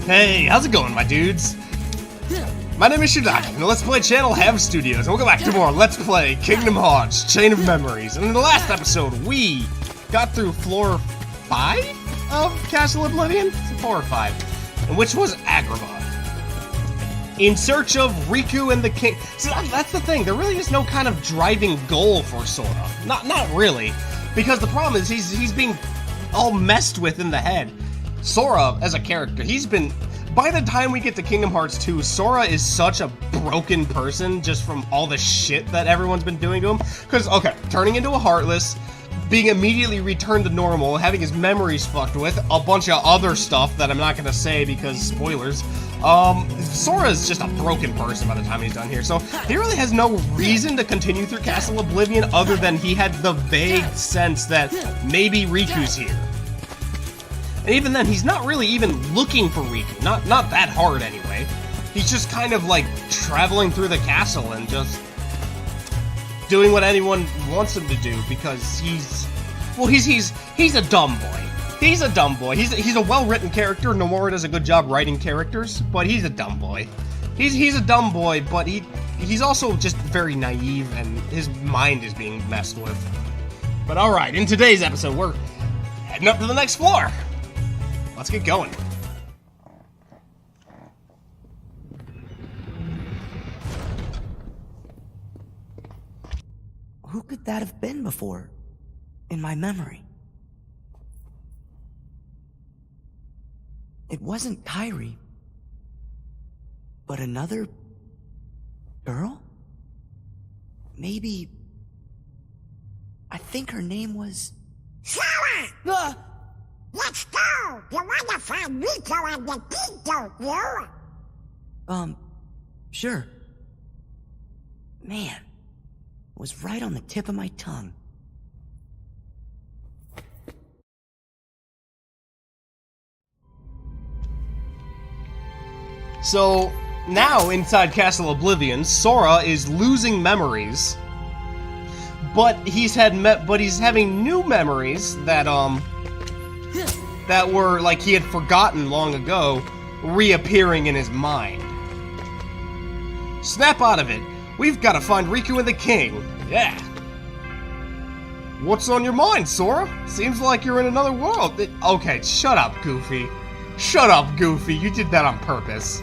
Hey, how's it going, my dudes? My name is Shidaki, and the Let's Play channel HalvedStudios, and welcome back to more Let's Play Kingdom Hearts Chain of Memories. And in the last episode, we got through floor 5 of Castle Oblivion? 4 or 5. And which was Agrabah. In search of Riku and the King. See, that's the thing, there really is no kind of driving goal for Sora. Not really. Because the problem is, he's being all messed with in the head. Sora, as a character, by the time we get to Kingdom Hearts 2, Sora is such a broken person just from all the shit that everyone's been doing to him. Because, okay, turning into a Heartless, being immediately returned to normal, having his memories fucked with, a bunch of other stuff that I'm not gonna say because spoilers. Sora is just a broken person by the time he's done here, so he really has no reason to continue through Castle Oblivion other than he had the vague sense that maybe Riku's here. And even then, he's not really even looking for Riku. Not that hard, anyway. He's just kind of, like, traveling through the castle and just doing what anyone wants him to do because he's a dumb boy. He's a dumb boy. He's a well-written character. Nomura does a good job writing characters, but he's a dumb boy. He's a dumb boy, but he's also just very naive, and his mind is being messed with. But alright, in today's episode, we're heading up to the next floor. Let's get going. Who could that have been before, in my memory? It wasn't Kairi, but another girl? Maybe... I think her name was... Sora! Let's go! You wanna find Riku and the King, don't you? Sure. Man, it was right on the tip of my tongue. So, now inside Castle Oblivion, Sora is losing memories, but he's having new memories that were, like, he had forgotten long ago, reappearing in his mind. Snap out of it. We've got to find Riku and the King. Yeah. What's on your mind, Sora? Seems like you're in another world. Okay, shut up, Goofy. Shut up, Goofy. You did that on purpose.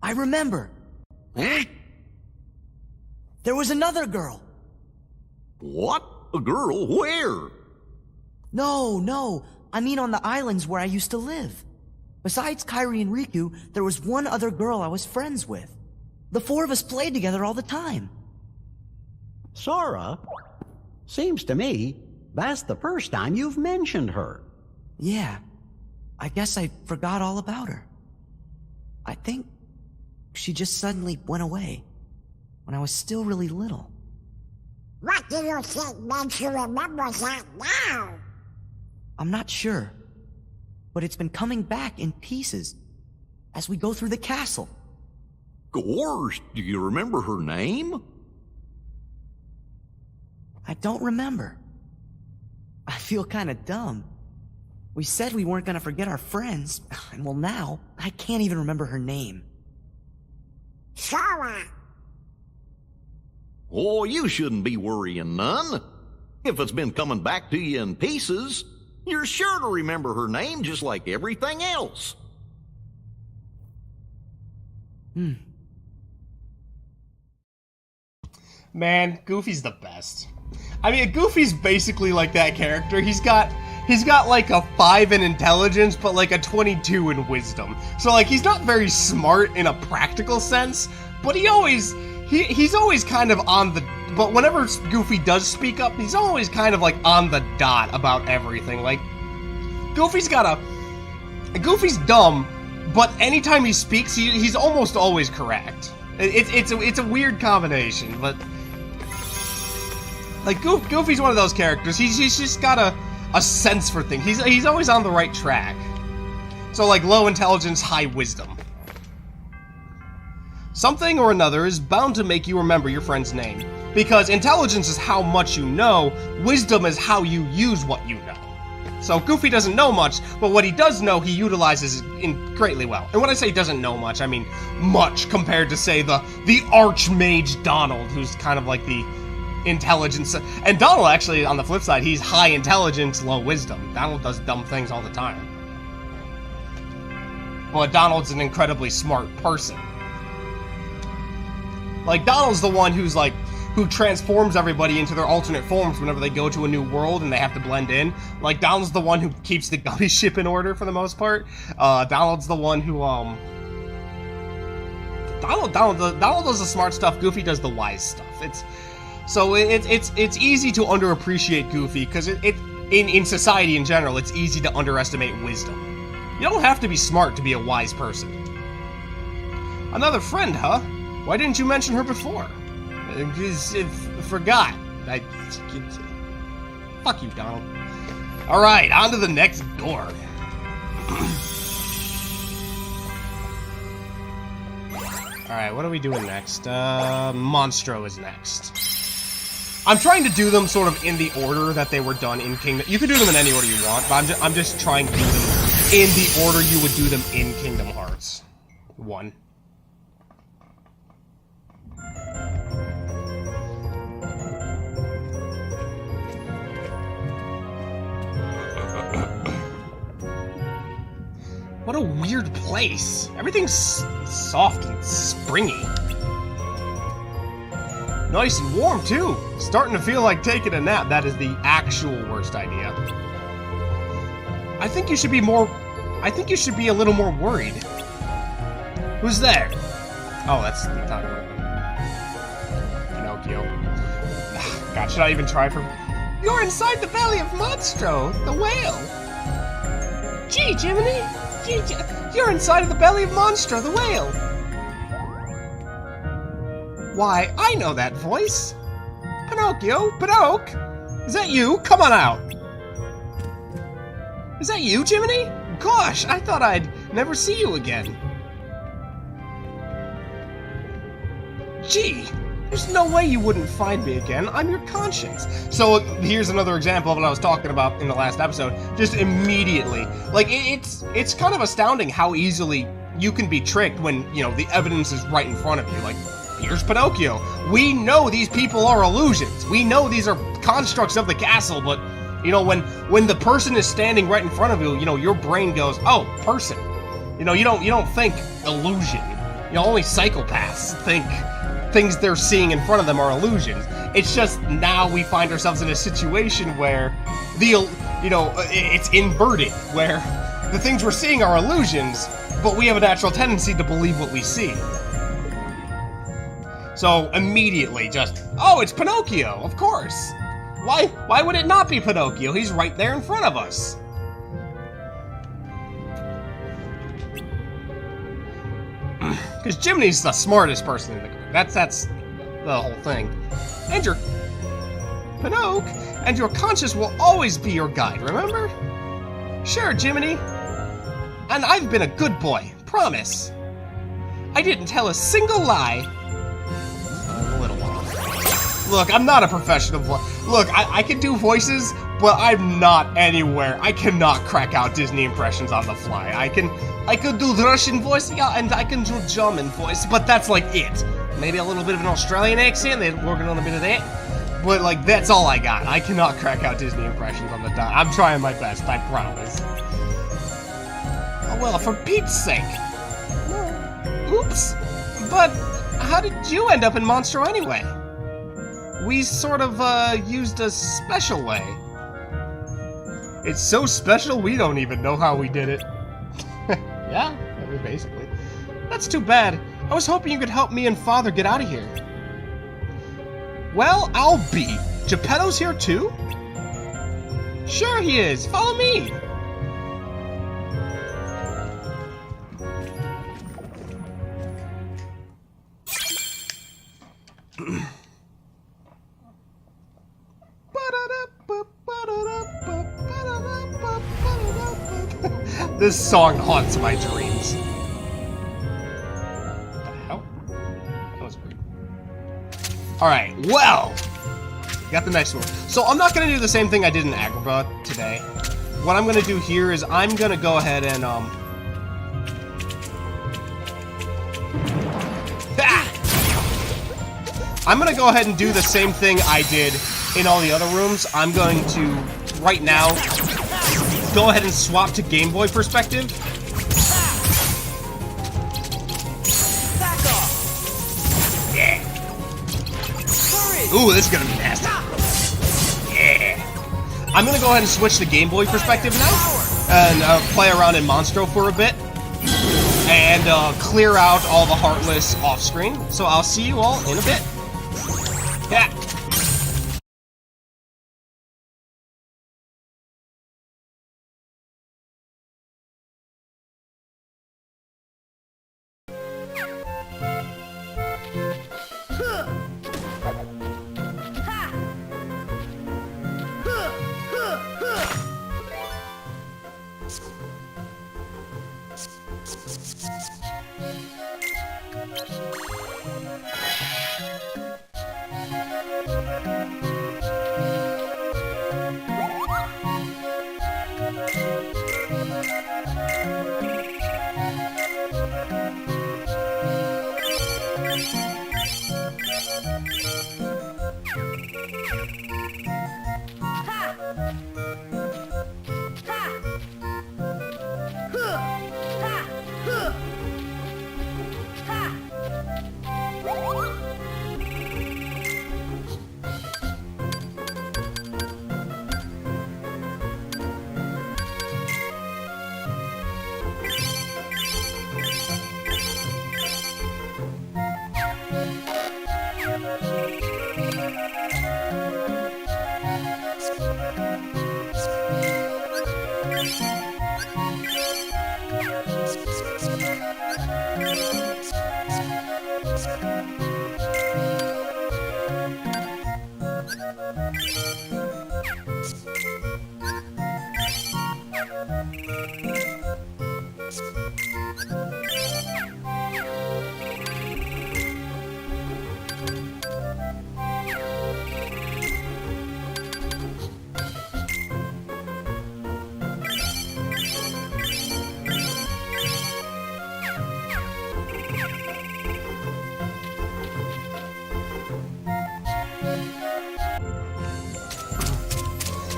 I remember. Huh? There was another girl. What? A girl? Where? No. I mean on the islands where I used to live. Besides Kairi and Riku, there was one other girl I was friends with. The four of us played together all the time. Sora? Seems to me that's the first time you've mentioned her. Yeah. I guess I forgot all about her. I think she just suddenly went away when I was still really little. What do you think makes you remember that now? I'm not sure, but it's been coming back in pieces as we go through the castle. Gorsh, do you remember her name? I don't remember. I feel kinda dumb. We said we weren't gonna forget our friends, and well now, I can't even remember her name. Sora! Oh, you shouldn't be worrying none. If it's been coming back to you in pieces, you're sure to remember her name just like everything else. Man, Goofy's the best. I mean, Goofy's basically like that character. He's got like a 5 in intelligence, but like a 22 in wisdom. So like, he's not very smart in a practical sense, but he's always kind of on the, but whenever Goofy does speak up, he's always kind of like on the dot about everything. Like, Goofy's dumb, but anytime he speaks, he's almost always correct. It's a weird combination, but like Goofy's one of those characters. He's just got a sense for things. He's always on the right track. So like low intelligence, high wisdom. Something or another is bound to make you remember your friend's name, because intelligence is how much you know, wisdom is how you use what you know. So Goofy doesn't know much, but what he does know, he utilizes greatly well. And when I say doesn't know much, I mean much compared to, say, the Archmage Donald, who's kind of like the intelligence. And Donald, actually, on the flip side, he's high intelligence, low wisdom. Donald does dumb things all the time. But Donald's an incredibly smart person. Like, Donald's the one who transforms everybody into their alternate forms whenever they go to a new world and they have to blend in. Like, Donald's the one who keeps the gummy ship in order for the most part. Donald's the one who, Donald does the smart stuff, Goofy does the wise stuff. It's easy to underappreciate Goofy, because in society in general, it's easy to underestimate wisdom. You don't have to be smart to be a wise person. Another friend, huh? Why didn't you mention her before? Forgot. Fuck you, Donald. Alright, on to the next door. Alright, what are we doing next? Monstro is next. I'm trying to do them sort of in the order that they were done in Kingdom. You can do them in any order you want, but I'm just trying to do them in the order you would do them in Kingdom Hearts 1. What a weird place. Everything's soft and springy. Nice and warm, too. Starting to feel like taking a nap. That is the actual worst idea. I think you should be a little more worried. Who's there? Oh, that's the time. Pinocchio. God, should I even try for... You're inside the belly of Monstro, the whale. Gee, Jiminy. You're inside of the belly of Monstro, the whale! Why, I know that voice! Pinocchio! Pinocchio! Is that you? Come on out! Is that you, Jiminy? Gosh, I thought I'd never see you again. Gee, there's no way you wouldn't find me again. I'm your conscience. So here's another example of what I was talking about in the last episode. Just immediately. Like, it's kind of astounding how easily you can be tricked when, you know, the evidence is right in front of you. Like, here's Pinocchio. We know these people are illusions. We know these are constructs of the castle, but, you know, when the person is standing right in front of you, you know, your brain goes, oh, person. You know, you don't think illusion. You know, only psychopaths think things they're seeing in front of them are illusions. It's just now we find ourselves in a situation where it's inverted, where the things we're seeing are illusions, but we have a natural tendency to believe what we see. So immediately oh, it's Pinocchio, of course. Why would it not be Pinocchio? He's right there in front of us. Because Jiminy's the smartest person in the group. That's the whole thing. And your Pinocchio, and your conscience will always be your guide, remember? Sure, Jiminy. And I've been a good boy, promise. I didn't tell a single lie. A little one. Look, I'm not a professional Look, I can do voices, but I'm not anywhere. I cannot crack out Disney impressions on the fly. I could do the Russian voice, yeah, and I can do German voice, but that's like it. Maybe a little bit of an Australian accent, they're working on a bit of that. But, like, that's all I got. I cannot crack out Disney impressions on the dot. I'm trying my best, I promise. Oh, well, for Pete's sake. Oops. But how did you end up in Monstro anyway? We sort of, used a special way. It's so special, we don't even know how we did it. Yeah, I mean, basically. That's too bad. I was hoping you could help me and Father get out of here. Well, I'll be. Geppetto's here too? Sure he is. Follow me. This song haunts my dreams. What the hell? That was weird. Alright, well, got the next one. So I'm not gonna do the same thing I did in Agrabah today. What I'm gonna do here is I'm gonna go ahead and I'm gonna go ahead and do the same thing I did in all the other rooms. I'm going to, right now, go ahead and swap to Game Boy perspective. Yeah. Ooh, this is gonna be nasty. Yeah. I'm gonna go ahead and switch to Game Boy perspective now, and play around in Monstro for a bit, and clear out all the Heartless off-screen. So I'll see you all in a bit. Yeah.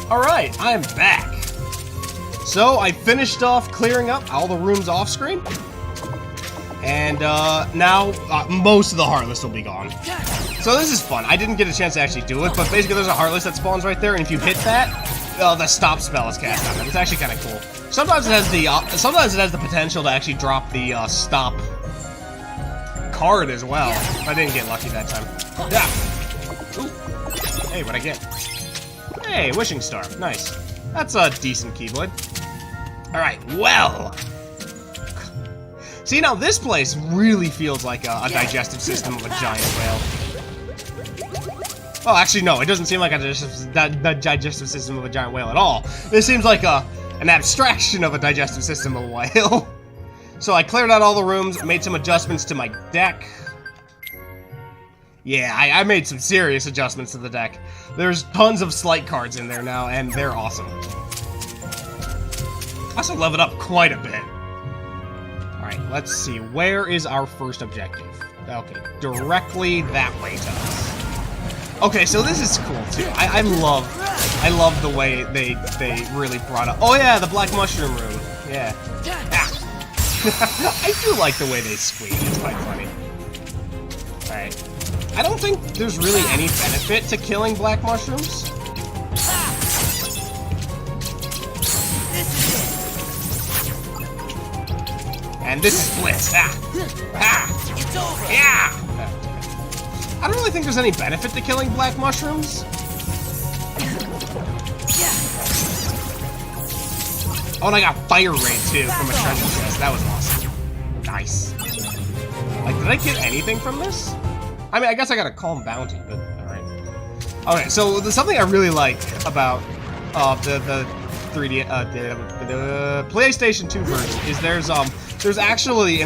Alright, I'm back. So, I finished off clearing up all the rooms off screen. And now, most of the Heartless will be gone. So this is fun. I didn't get a chance to actually do it, but basically there's a Heartless that spawns right there, and if you hit that, the stop spell is cast on it. It's actually kind of cool. Sometimes it has the potential to actually drop the stop card as well. I didn't get lucky that time. Yeah. Ooh. Hey, what'd I get? Hey, Wishing Star. Nice. That's a decent Keyblade. Alright, well. See, now this place really feels like a digestive system of a giant whale. Well, actually, no, it doesn't seem like a digestive system of a giant whale at all. This seems like an abstraction of a digestive system of a whale. So I cleared out all the rooms, made some adjustments to my deck. Yeah, I made some serious adjustments to the deck. There's tons of slight cards in there now, and they're awesome. I also leveled up quite a bit. Alright, let's see. Where is our first objective? Okay, directly that way to us. Okay, so this is cool, too. I love the way they really brought up... Oh, yeah, the Black Mushroom Room. Yeah. Ah. I do like the way they squeak. It's quite funny. Alright. I don't think there's really any benefit to killing black mushrooms. And this is Blitz. Ah! Ah! It's over. Yeah! I don't really think there's any benefit to killing black mushrooms. Oh, and I got Fire Raid too from a treasure chest. That was awesome. Nice. Like, did I get anything from this? I mean, I guess I got a Calm Bounty, but alright. Okay, so there's something I really like about the 3D, the PlayStation 2 version is there's actually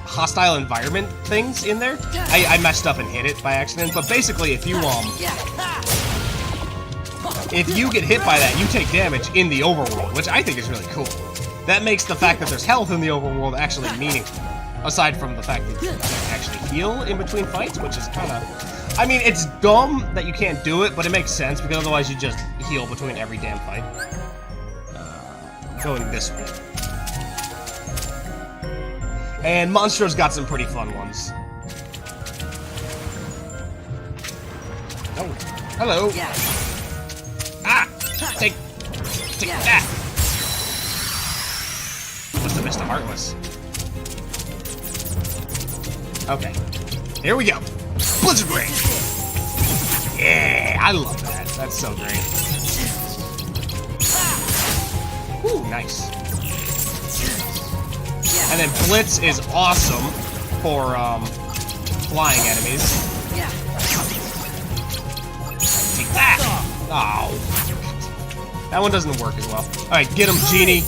hostile environment things in there. I messed up and hit it by accident, but basically if you get hit by that, you take damage in the overworld, which I think is really cool. That makes the fact that there's health in the overworld actually meaningful. Aside from the fact that you can actually heal in between fights, which is kind of... I mean, it's dumb that you can't do it, but it makes sense, because otherwise you just heal between every damn fight. Going this way. And Monstro's got some pretty fun ones. Oh, hello. Ah! Take that! Must have missed a Heartless. Okay, here we go. Blizzard Ring! Yeah, I love that. That's so great. Ooh, nice. And then Blitz is awesome for flying enemies. Take that! Oh. That one doesn't work as well. Alright, get him, Genie.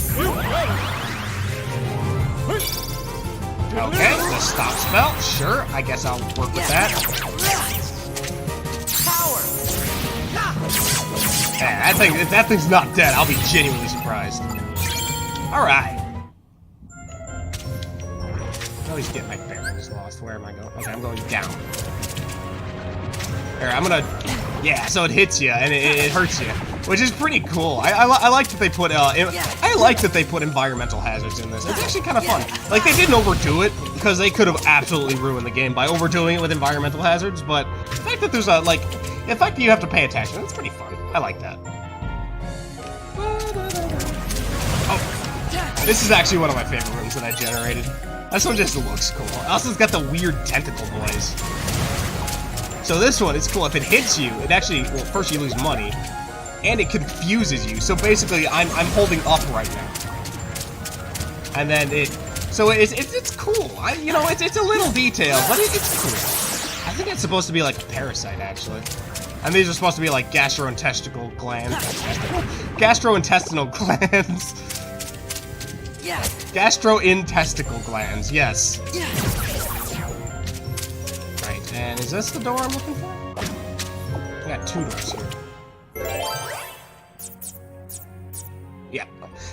Okay, the stop spell. Sure, I guess I'll work with that. Yeah, if that thing's not dead, I'll be genuinely surprised. Alright. I always get my bearings lost. Where am I going? Okay, I'm going down. Here, I'm gonna... Yeah, so it hits you, and it hurts you. Which is pretty cool. I like that they put I like that they put environmental hazards in this. It's actually kind of fun. Like, they didn't overdo it, because they could have absolutely ruined the game by overdoing it with environmental hazards, but the fact that there's the fact that you have to pay attention, it's pretty fun. I like that. Oh, this is actually one of my favorite rooms that I generated. This one just looks cool. Also, it's got the weird tentacle noise. So this one is cool. If it hits you, it actually, well, first you lose money, and it confuses you. So basically, I'm holding up right now, and then it's cool. It's a little detail, but it's cool. I think it's supposed to be like a parasite, actually. And these are supposed to be like gastrointestinal glands. Gastrointestinal glands. Yeah. Gastrointestinal glands. Yes. Yeah. Right. And is this the door I'm looking for? I got two doors here. Yeah.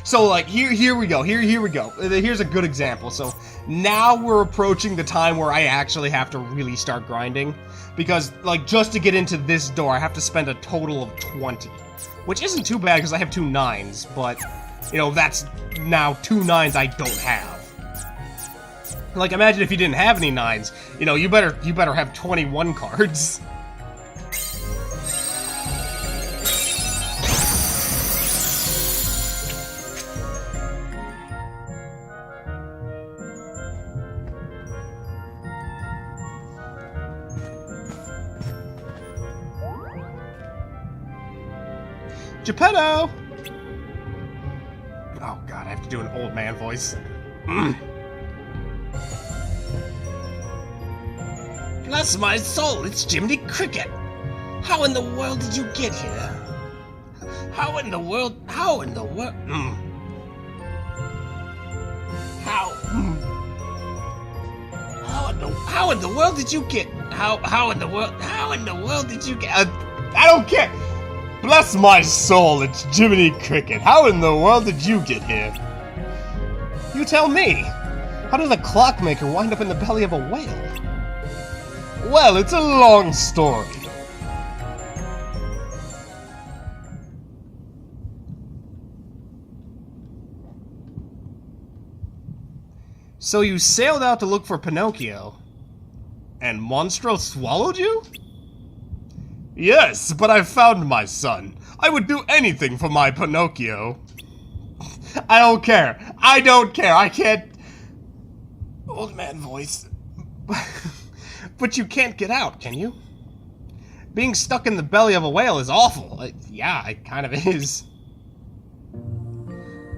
So like here we go. Here we go. Here's a good example. So now we're approaching the time where I actually have to really start grinding, because like just to get into this door I have to spend a total of 20, which isn't too bad because I have 2 9s, but you know, that's now 2 9s I don't have. Like, imagine if you didn't have any 9s. You know, you better have 21 cards. Geppetto! Oh god, I have to do an old man voice. Bless my soul, it's Jiminy Cricket! How in the world did you get here? How in the world did you get? I don't care! Bless my soul, it's Jiminy Cricket. How in the world did you get here? You tell me. How did a clockmaker wind up in the belly of a whale? Well, it's a long story. So you sailed out to look for Pinocchio, and Monstro swallowed you? Yes, but I found my son. I would do anything for my Pinocchio. I don't care. I can't... Old man voice. But you can't get out, can you? Being stuck in the belly of a whale is awful. Yeah, it kind of is.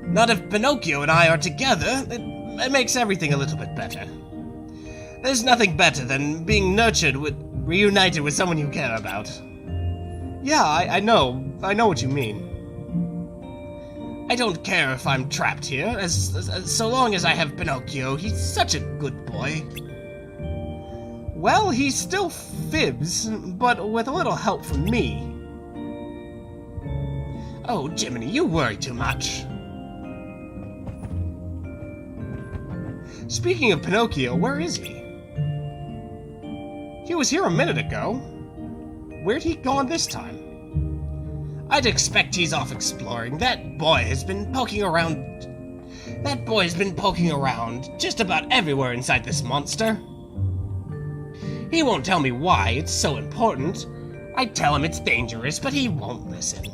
Not if Pinocchio and I are together. It makes everything a little bit better. There's nothing better than being reunited with someone you care about. Yeah, I know what you mean. I don't care if I'm trapped here, as so long as I have Pinocchio. He's such a good boy. Well, he still fibs, but with a little help from me. Oh, Jiminy, you worry too much. Speaking of Pinocchio, where is he? He was here a minute ago. Where'd he gone this time? I'd expect he's off exploring. That boy has been poking around just about everywhere inside this monster. He won't tell me why, it's so important. I tell him it's dangerous, but he won't listen.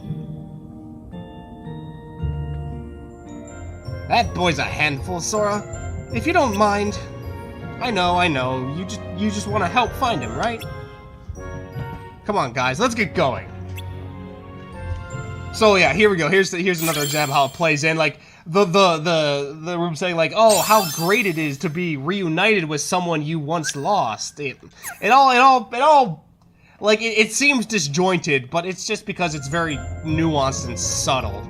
That boy's a handful, Sora. If you don't mind. I know. You just want to help find him, right? Come on, guys, let's get going. So yeah, here we go. Here's another example how it plays in. Like the room saying like, oh, how great it is to be reunited with someone you once lost. It all like it seems disjointed, but it's just because it's very nuanced and subtle.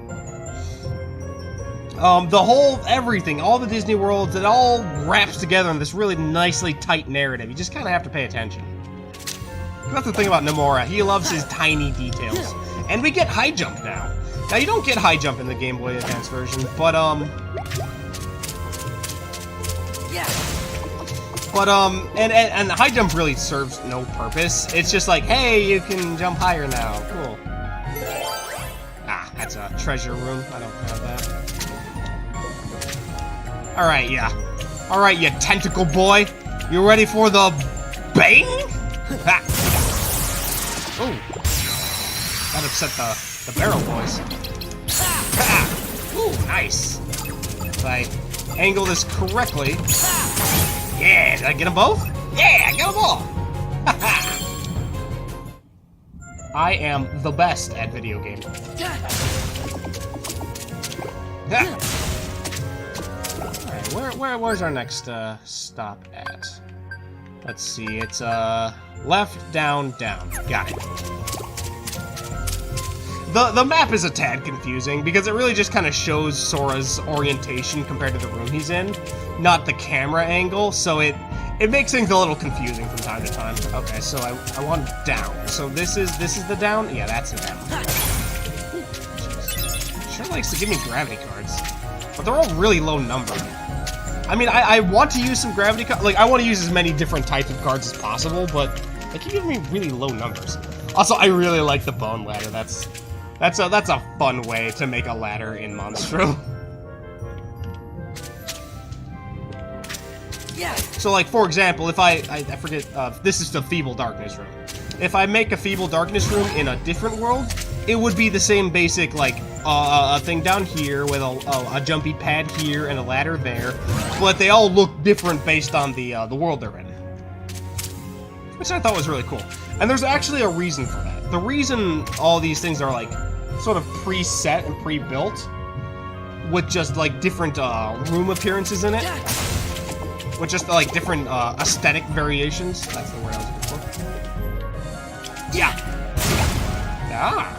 Everything, all the Disney worlds, it all wraps together in this really nicely tight narrative. You just kind of have to pay attention. That's the thing about Nomura. He loves his tiny details. And we get high jump now. Now, you don't get high jump in the Game Boy Advance version, but and the high jump really serves no purpose. It's just like, hey, you can jump higher now. Cool. Ah, that's a treasure room. I don't have that. Alright, yeah. Alright, you tentacle boy. You ready for the bang? Ha! Ooh. That upset the barrel boys. Ha! Ooh, nice. If I angle this correctly. Yeah, did I get them both? Yeah, I got them all. Ha! I am the best at video games. Ha! Alright, where's our next stop at? Let's see, it's left, down, down. Got it. The map is a tad confusing because it really just kind of shows Sora's orientation compared to the room he's in, not the camera angle, so it makes things a little confusing from time to time. Okay, so I want down. So this is the down? Yeah, that's the down. Ooh, sure likes to give me gravity cards, but they're all really low number. I mean, I want to use some gravity cards. Like, I want to use as many different types of cards as possible, but they keep giving me really low numbers. Also, I really like the bone ladder. That's a fun way to make a ladder in Monstro. Yeah. So, like, for example, if I forget, this is the Feeble Darkness room. If I make a Feeble Darkness room in a different world, it would be the same basic, like, a thing down here with a jumpy pad here and a ladder there, but they all look different based on the world they're in. Which I thought was really cool. And there's actually a reason for that. The reason all these things are, like, sort of preset and pre-built, with just, like, different room appearances in it, with just, like, different aesthetic variations. That's the word I was looking for. Yeah! Yeah!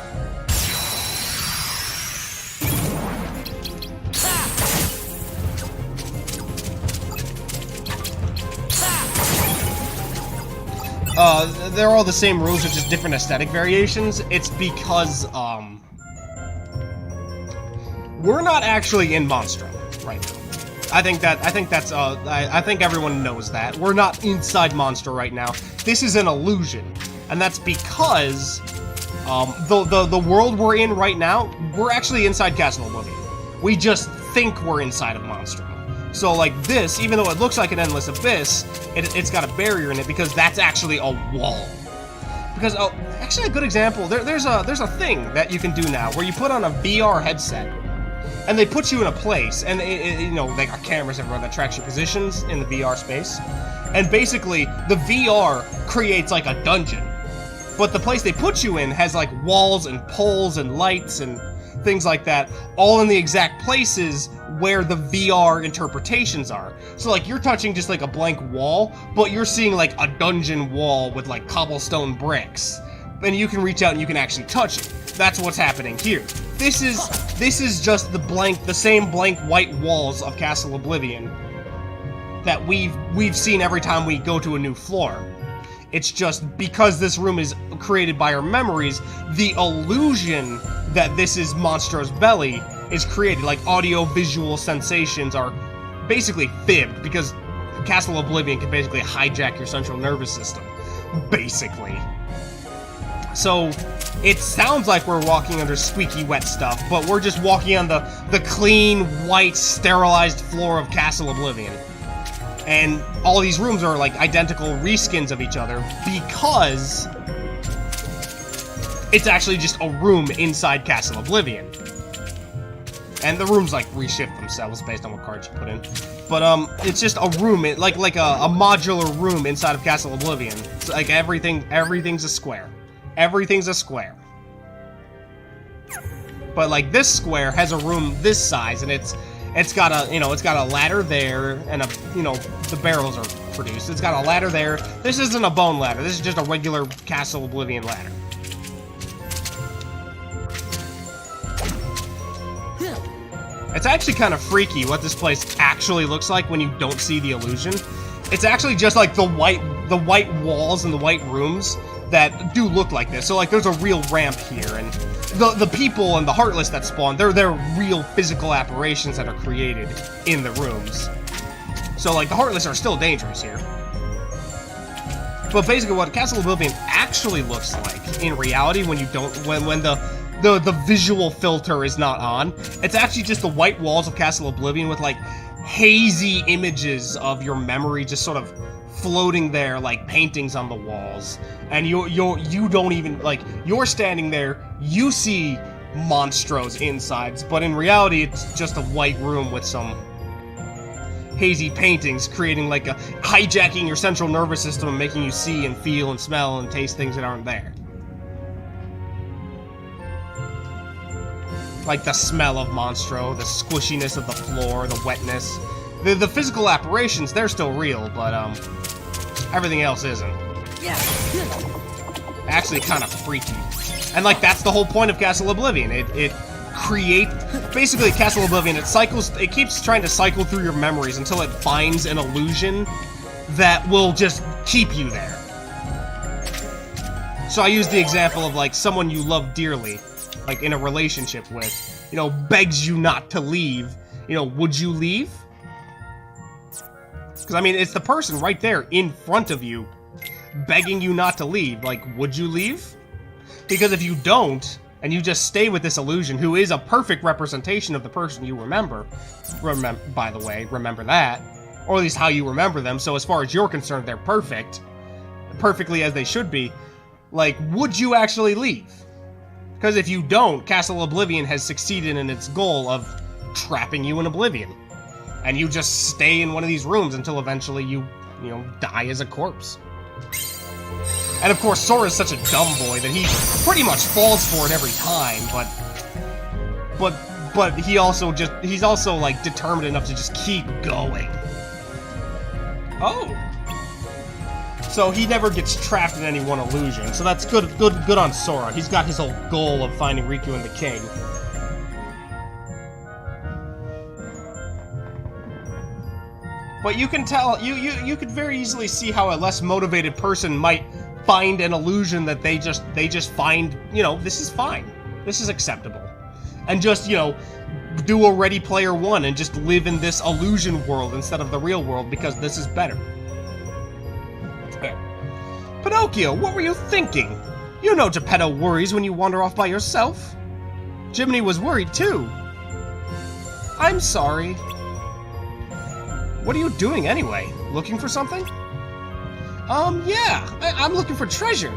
They're all the same rules with just different aesthetic variations. It's because, we're not actually in Monstro right now. I think everyone knows that. We're not inside Monstro right now. This is an illusion. And that's because, the world we're in right now, we're actually inside Castle Oblivion. We just think we're inside of Monstro. So, like, this, even though it looks like an endless abyss, it's got a barrier in it because that's actually a wall. Because, oh, actually a good example, there's a thing that you can do now where you put on a VR headset, and they put you in a place, and, you know, they got cameras everywhere that tracks your positions in the VR space, and basically, the VR creates, like, a dungeon. But the place they put you in has, like, walls and poles and lights and things like that, all in the exact places where the VR interpretations are. So, like, you're touching just, like, a blank wall, but you're seeing, like, a dungeon wall with, like, cobblestone bricks. And you can reach out and you can actually touch it. That's what's happening here. this is just the same blank white walls of Castle Oblivion that we've seen every time we go to a new floor. It's just because this room is created by our memories, the illusion that this is Monstro's belly is created. Like, audio-visual sensations are basically fibbed, because Castle Oblivion can basically hijack your central nervous system. Basically. So, it sounds like we're walking under squeaky wet stuff, but we're just walking on the clean, white, sterilized floor of Castle Oblivion. And all these rooms are like identical reskins of each other because it's actually just a room inside Castle Oblivion. And the rooms like reshift themselves based on what cards you put in. But it's just a room, like a modular room inside of Castle Oblivion. It's like everything's a square. Everything's a square. But like this square has a room this size, and it's got a ladder there, and the barrels are produced. It's got a ladder there. This isn't a bone ladder. This is just a regular Castle Oblivion ladder. It's actually kind of freaky what this place actually looks like when you don't see the illusion. It's actually just like the white walls and the white rooms that do look like this. So like there's a real ramp here, and the people and the Heartless that spawn, they're real physical apparitions that are created in the rooms. So like the Heartless are still dangerous here. But basically what Castle Oblivion actually looks like in reality when the visual filter is not on, it's actually just the white walls of Castle Oblivion with like hazy images of your memory just sort of floating there like paintings on the walls. And you don't even, like, you're standing there, you see Monstro's insides, but in reality it's just a white room with some hazy paintings creating like hijacking your central nervous system and making you see and feel and smell and taste things that aren't there. Like the smell of Monstro, the squishiness of the floor, the wetness. The physical apparitions, they're still real, but everything else isn't. Actually kind of freaky. And like that's the whole point of Castle Oblivion. It creates, basically Castle Oblivion, it keeps trying to cycle through your memories until it finds an illusion that will just keep you there. So I use the example of like someone you love dearly, like in a relationship with, begs you not to leave. Would you leave? Because I mean, it's the person right there in front of you begging you not to leave. Like, would you leave? Because if you don't, and you just stay with this illusion, who is a perfect representation of the person you remember, by the way, remember that, or at least how you remember them, so as far as you're concerned, they're perfect, perfectly as they should be, like, would you actually leave? Because if you don't, Castle Oblivion has succeeded in its goal of trapping you in Oblivion. And you just stay in one of these rooms until eventually you die as a corpse. And of course, Sora's such a dumb boy that he pretty much falls for it every time, but he's also like determined enough to just keep going. Oh. So he never gets trapped in any one illusion, so that's good on Sora. He's got his whole goal of finding Riku and the king. But you can tell, you could very easily see how a less motivated person might find an illusion that they just find, this is fine. This is acceptable. And just, do a Ready Player One and just live in this illusion world instead of the real world because this is better. Pinocchio, what were you thinking? You know Geppetto worries when you wander off by yourself. Jiminy was worried too. I'm sorry. What are you doing anyway? Looking for something? Yeah, I'm looking for treasure.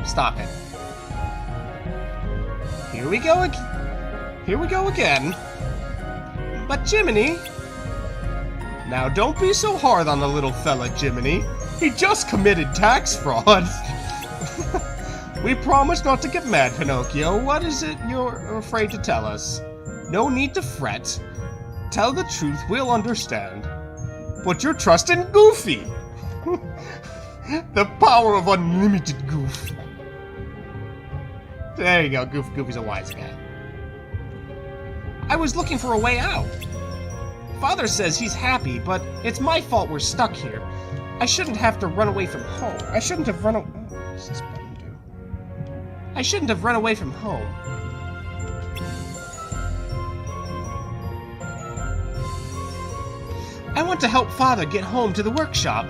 Stop it. Here we go again. But Jiminy... Now don't be so hard on the little fella, Jiminy. He just committed tax fraud. We promised not to get mad, Pinocchio. What is it you're afraid to tell us? No need to fret. Tell the truth, we'll understand. Put your trust in Goofy. The power of unlimited goof. There you go, Goofy's a wise guy. I was looking for a way out. Father says he's happy, but it's my fault we're stuck here. I shouldn't have to run away from home. I shouldn't have run away. What's this button do? I shouldn't have run away from home. I want to help Father get home to the workshop,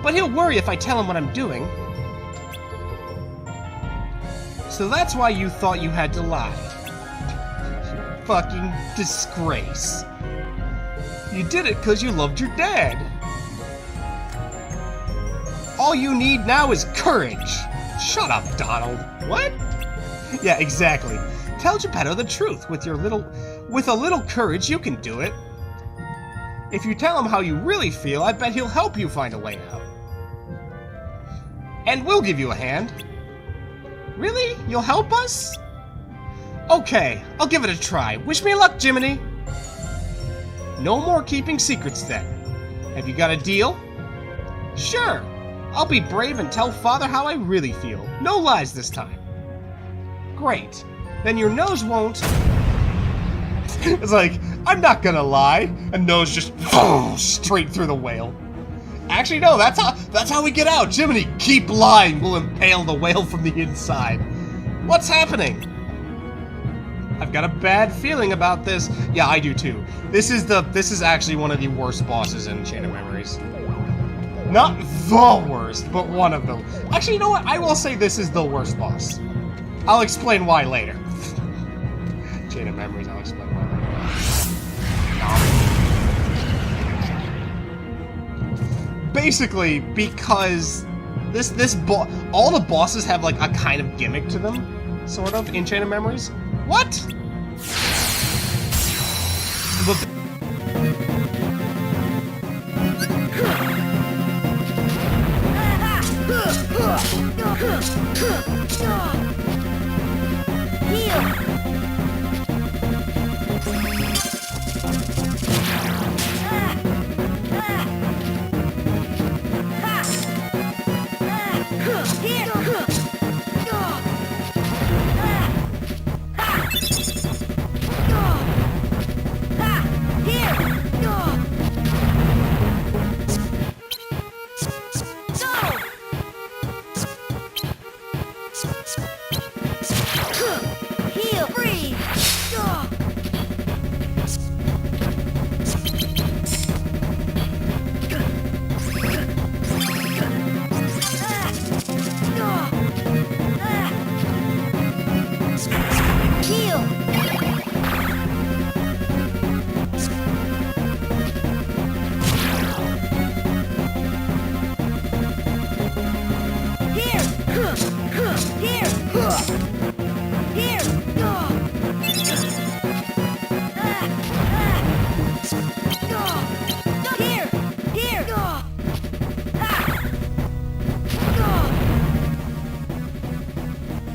but he'll worry if I tell him what I'm doing. So that's why you thought you had to lie. You fucking disgrace. You did it because you loved your dad. All you need now is courage. Shut up, Donald. What? Yeah, exactly. Tell Geppetto the truth. With a little courage, you can do it. If you tell him how you really feel, I bet he'll help you find a way out. And we'll give you a hand. Really? You'll help us? Okay, I'll give it a try. Wish me luck, Jiminy. No more keeping secrets then. Have you got a deal? Sure. I'll be brave and tell Father how I really feel. No lies this time. Great. Then your nose won't... It's like, I'm not gonna lie. And nose just straight through the whale. Actually, no, that's how we get out. Jiminy, keep lying. We'll impale the whale from the inside. What's happening? I've got a bad feeling about this. Yeah, I do too. This is actually one of the worst bosses in Chain of Memories. Not the worst, but one of them. Actually, you know what? I will say this is the worst boss. I'll explain why later. Chain of Memories, I'll explain why later. Basically, because all the bosses have like a kind of gimmick to them, sort of, in Chain of Memories. What?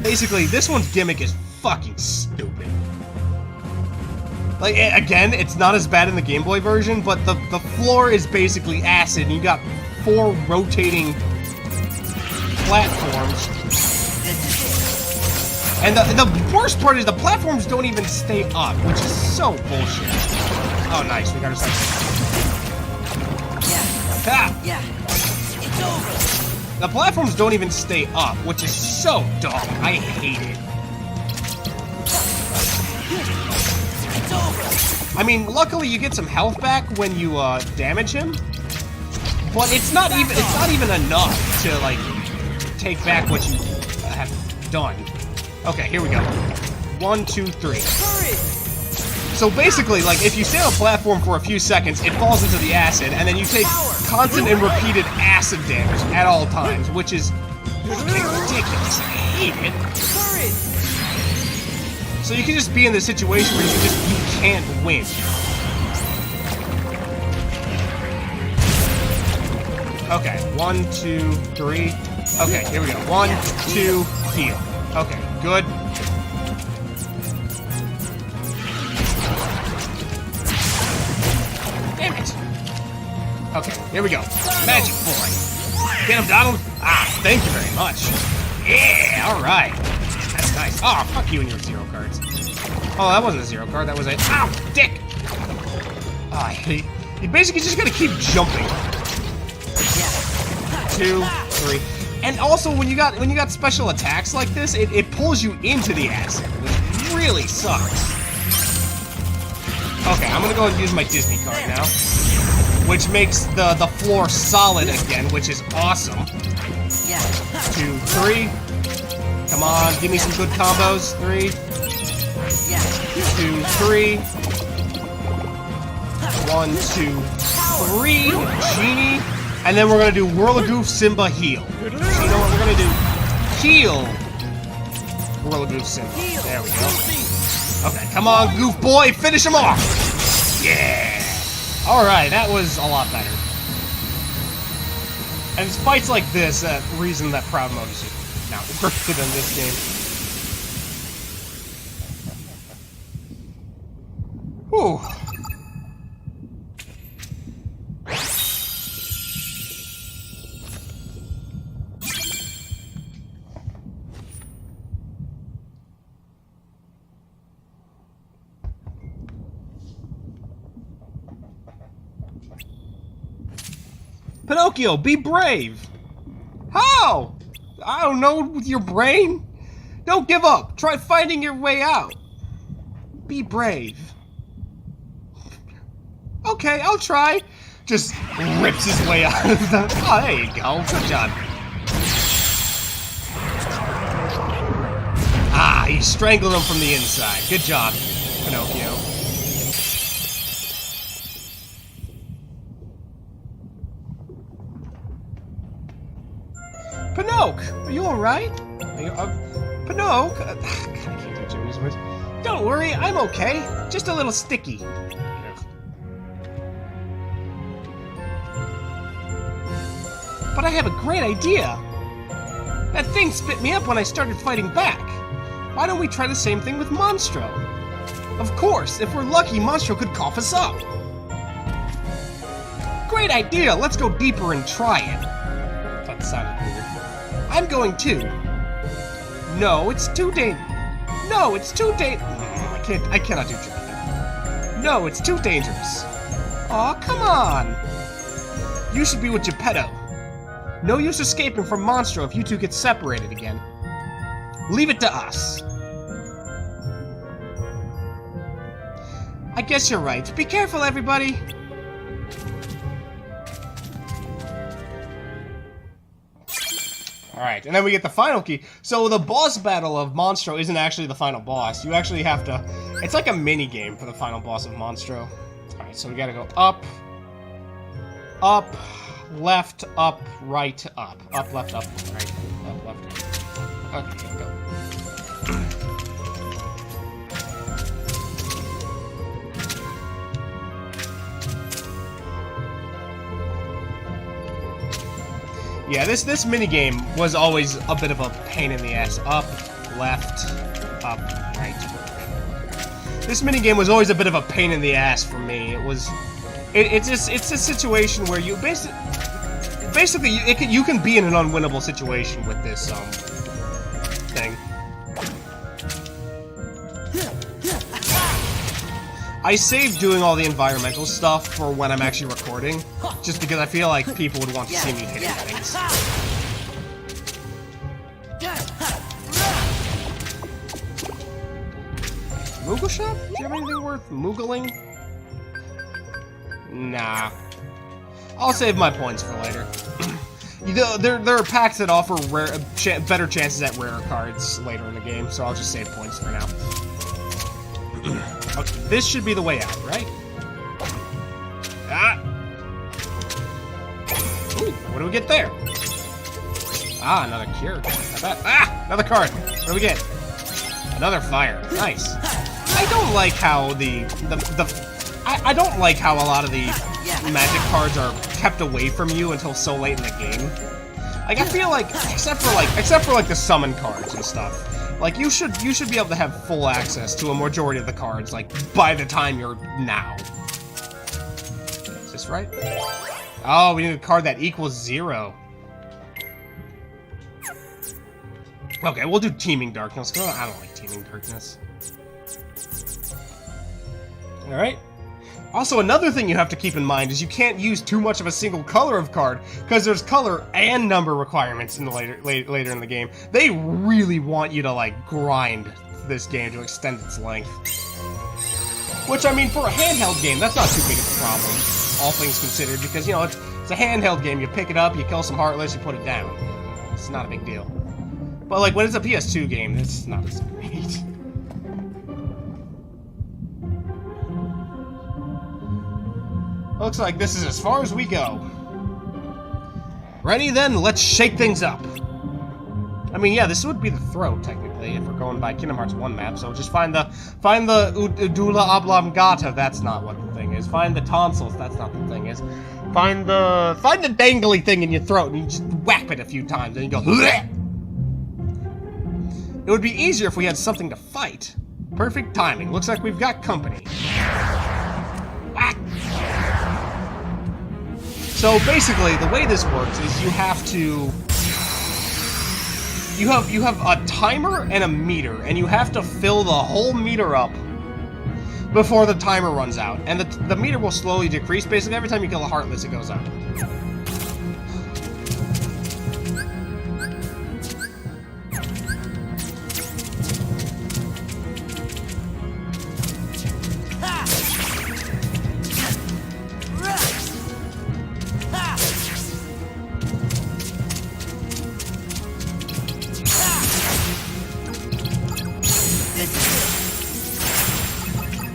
Basically, this one's gimmick is fucking stupid. Like, again, it's not as bad in the Game Boy version, but the floor is basically acid, and you got 4 rotating platforms. And the worst part is the platforms don't even stay up, which is so bullshit. Oh, nice. We got ourselves. Yeah. Ha! Yeah. It's over. The platforms don't even stay up, which is so dumb. I hate it. It's over. I mean, luckily you get some health back when you damage him, but it's not even enough to like take back what you have done. Okay, here we go. 1, 2, 3. Hurry. So basically, like, if you stay on a platform for a few seconds, it falls into the acid, and then you take constant and repeated acid damage at all times, which is fucking ridiculous. I hate it. Hurry. So you can just be in this situation where you can't win. Okay, 1, 2, 3. Okay, here we go. 1, 2, heal. Okay, good. Damn it. Okay, here we go. Magic boy. Get him, Donald. Ah, thank you very much. Yeah, alright. That's nice. Nice. Oh, fuck you and your 0 cards. Oh, that wasn't a 0 card. That was a... Ow! Dick! Ah, you basically just gotta keep jumping. 2, 3. And also, when you got special attacks like this, it pulls you into the acid, which really sucks. Okay, I'm gonna go and use my Disney card now, which makes the floor solid again, which is awesome. 2, 3. Come on, give me some good combos. 3, 2, 3. 1, 2, 3. Genie. And then we're gonna do Whirligoof, Simba, heal. So you know what we're gonna do? Heal Whirligoof, Simba. There we go. Okay, come on, Goof Boy, finish him off! Yeah! Alright, that was a lot better. And it's fights like this that reason that Proud Mode is now worth it in this game. Whew. Pinocchio, be brave! How? I don't know, with your brain? Don't give up! Try finding your way out! Be brave. Okay, I'll try. Just rips his way out of the... Oh, there you go. Good job. Ah, he strangled him from the inside. Good job, Pinocchio. Pinocchio, are you alright? Pinocchio? I can't do Jimmy's words. Don't worry, I'm okay. Just a little sticky. But I have a great idea. That thing spit me up when I started fighting back. Why don't we try the same thing with Monstro? Of course, if we're lucky, Monstro could cough us up. Great idea, let's go deeper and try it. That sounded weird. I'm going too. No, it's too No, it's too I cannot do Geppetto. No, it's too dangerous. Aw, come on. You should be with Geppetto. No use escaping from Monstro if you two get separated again. Leave it to us. I guess you're right. Be careful, everybody. Alright, and then we get the final key. So the boss battle of Monstro isn't actually the final boss. You actually have to... It's like a mini-game for the final boss of Monstro. Alright, so we gotta go up, left, up, right, up. Up, left, up, right, up, left, right. Okay, go. Yeah, this minigame was always a bit of a pain in the ass. Up, left, up, right. This minigame was always a bit of a pain in the ass for me. It was... It's a situation where you basically you can be in an unwinnable situation with this thing. I saved doing all the environmental stuff for when I'm actually recording, just because I feel like people would want to see me hitting things. Moogle shop? Do you have anything worth moogling? Nah. I'll save my points for later. There are packs that offer better chances at rarer cards later in the game, so I'll just save points for now. Okay, this should be the way out, right? Ah! Ooh, what do we get there? Ah, another cure. Not bad. Ah! Another card. What do we get? Another fire. Nice. I don't like how I don't like how a lot of the magic cards are kept away from you until so late in the game. Like, I feel like, except for the summon cards and stuff, like, you should be able to have full access to a majority of the cards, like, by the time you're now. Is this right? Oh, we need a card that equals 0. Okay, we'll do Teeming Darkness. Oh, I don't like Teeming Darkness. Alright. Also, another thing you have to keep in mind is you can't use too much of a single color of card, because there's color and number requirements in the later in the game. They really want you to, like, grind this game to extend its length. Which, I mean, for a handheld game, that's not too big of a problem, all things considered, because, you know, it's a handheld game. You pick it up, you kill some Heartless, you put it down. It's not a big deal. But, like, when it's a PS2 game, it's not as great. Looks like this is as far as we go. Ready then, let's shake things up. I mean, yeah, this would be the throw, technically, if we're going by Kingdom Hearts 1 map, so just find the Udula Oblongata, that's not what the thing is. Find the tonsils, that's not the thing is. Find the dangly thing in your throat, and you just whap it a few times, and you go, bleh! It would be easier if we had something to fight. Perfect timing, looks like we've got company. Whack! So basically, the way this works is you have to... You have a timer and a meter, and you have to fill the whole meter up before the timer runs out. And the meter will slowly decrease. Basically, every time you kill a Heartless, it goes up.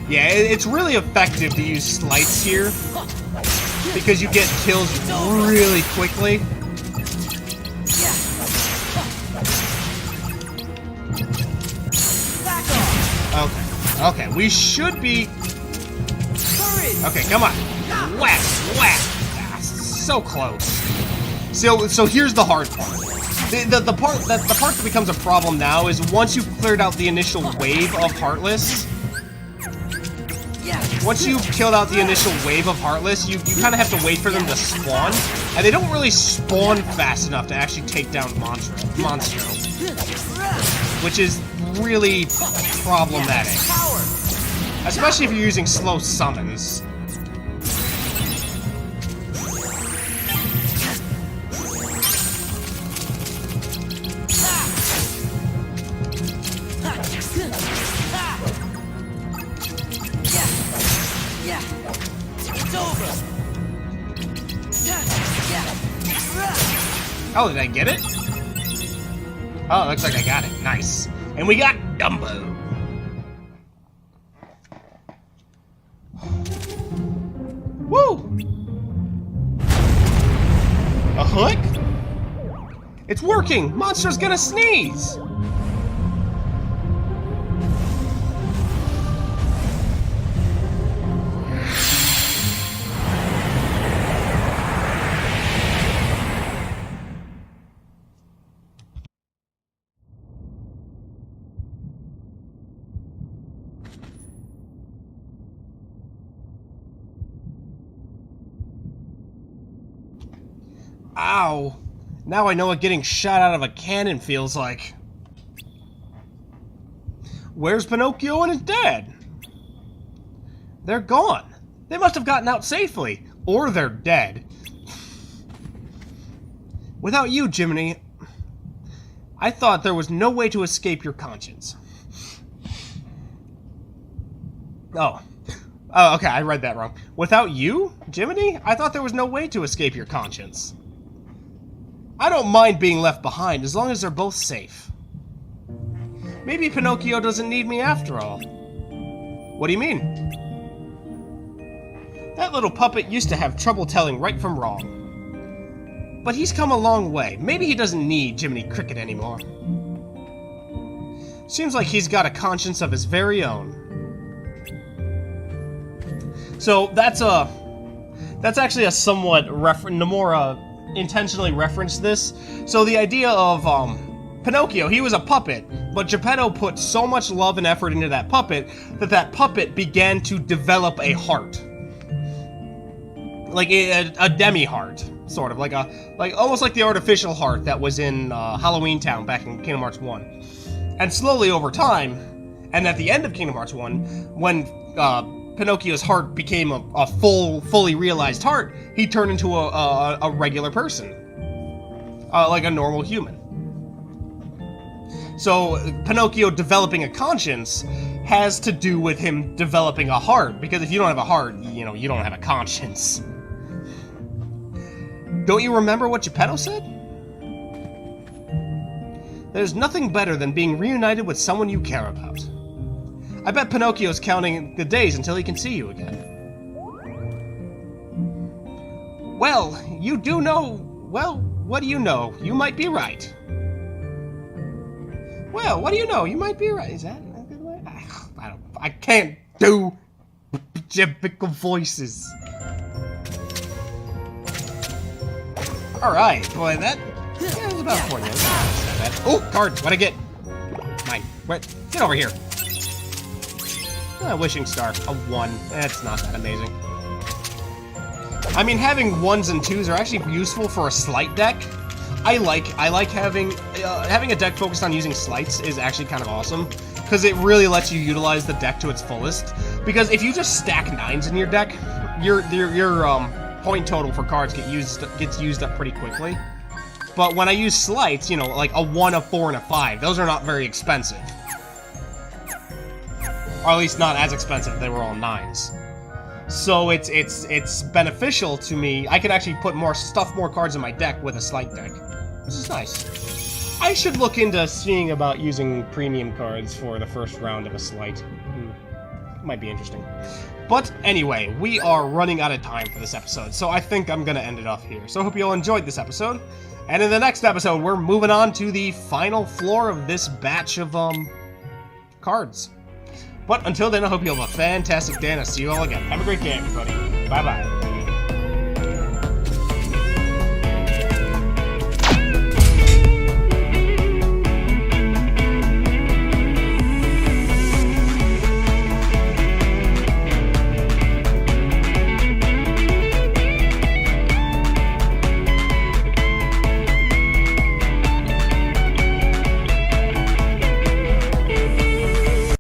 Yeah, it's really effective to use slights here, because you get kills really quickly. Okay, we should be... Okay, come on. Whack, whack. Ah, so close. So here's the hard part. The part that becomes a problem now is once you've cleared out the initial wave of Heartless... Once you've killed out the initial wave of Heartless, you kind of have to wait for them to spawn, and they don't really spawn fast enough to actually take down Monstro, which is really problematic, especially if you're using slow summons. Oh, did I get it? Oh, it looks like I got it. Nice. And we got Dumbo. Woo! A hook? It's working! Monstro's gonna sneeze! Ow! Now I know what getting shot out of a cannon feels like. Where's Pinocchio and his dad? They're gone. They must have gotten out safely. Or they're dead. Without you, Jiminy, I thought there was no way to escape your conscience. Oh, okay, I read that wrong. Without you, Jiminy, I thought there was no way to escape your conscience. I don't mind being left behind as long as they're both safe. Maybe Pinocchio doesn't need me after all. What do you mean? That little puppet used to have trouble telling right from wrong. But he's come a long way. Maybe he doesn't need Jiminy Cricket anymore. Seems like he's got a conscience of his very own. So that's actually a somewhat Nomura intentionally referenced this. So the idea of Pinocchio, he was a puppet, but Geppetto put so much love and effort into that puppet that puppet began to develop a heart. Like a demi-heart. sort of like almost like the artificial heart that was in Halloween Town back in Kingdom Hearts 1. And slowly over time, and at the end of Kingdom Hearts 1, when Pinocchio's heart became a fully realized heart, he turned into a regular person, like a normal human. So Pinocchio developing a conscience has to do with him developing a heart, because if you don't have a heart, you don't have a conscience. Don't you remember what Geppetto said? There's nothing better than being reunited with someone you care about. I bet Pinocchio's counting the days until he can see you again. Well, you do know... Well, what do you know? You might be right. Well, what do you know? You might be right. Is that a good way? I can't do typical voices. Alright, boy, that was about 4 minutes. Oh, card! What'd I get? Mine. What? Get over here. Wishing Star. A 1. That's not that amazing. I mean, having 1s and 2s are actually useful for a slight deck. I like having a deck focused on using slights is actually kind of awesome, because it really lets you utilize the deck to its fullest. Because if you just stack 9s in your deck, your point total for cards gets used up pretty quickly. But when I use slights, like a 1, a 4, and a 5, those are not very expensive. Or at least not as expensive. They were all 9s. So it's beneficial to me. I could actually put more cards in my deck with a slight deck. This is nice. I should look into seeing about using premium cards for the first round of a slight. Might be interesting. But anyway, we are running out of time for this episode, so I think I'm gonna end it off here. So I hope you all enjoyed this episode. And in the next episode, we're moving on to the final floor of this batch of cards. But until then, I hope you have a fantastic day, and I'll see you all again. Have a great day, everybody. Bye-bye.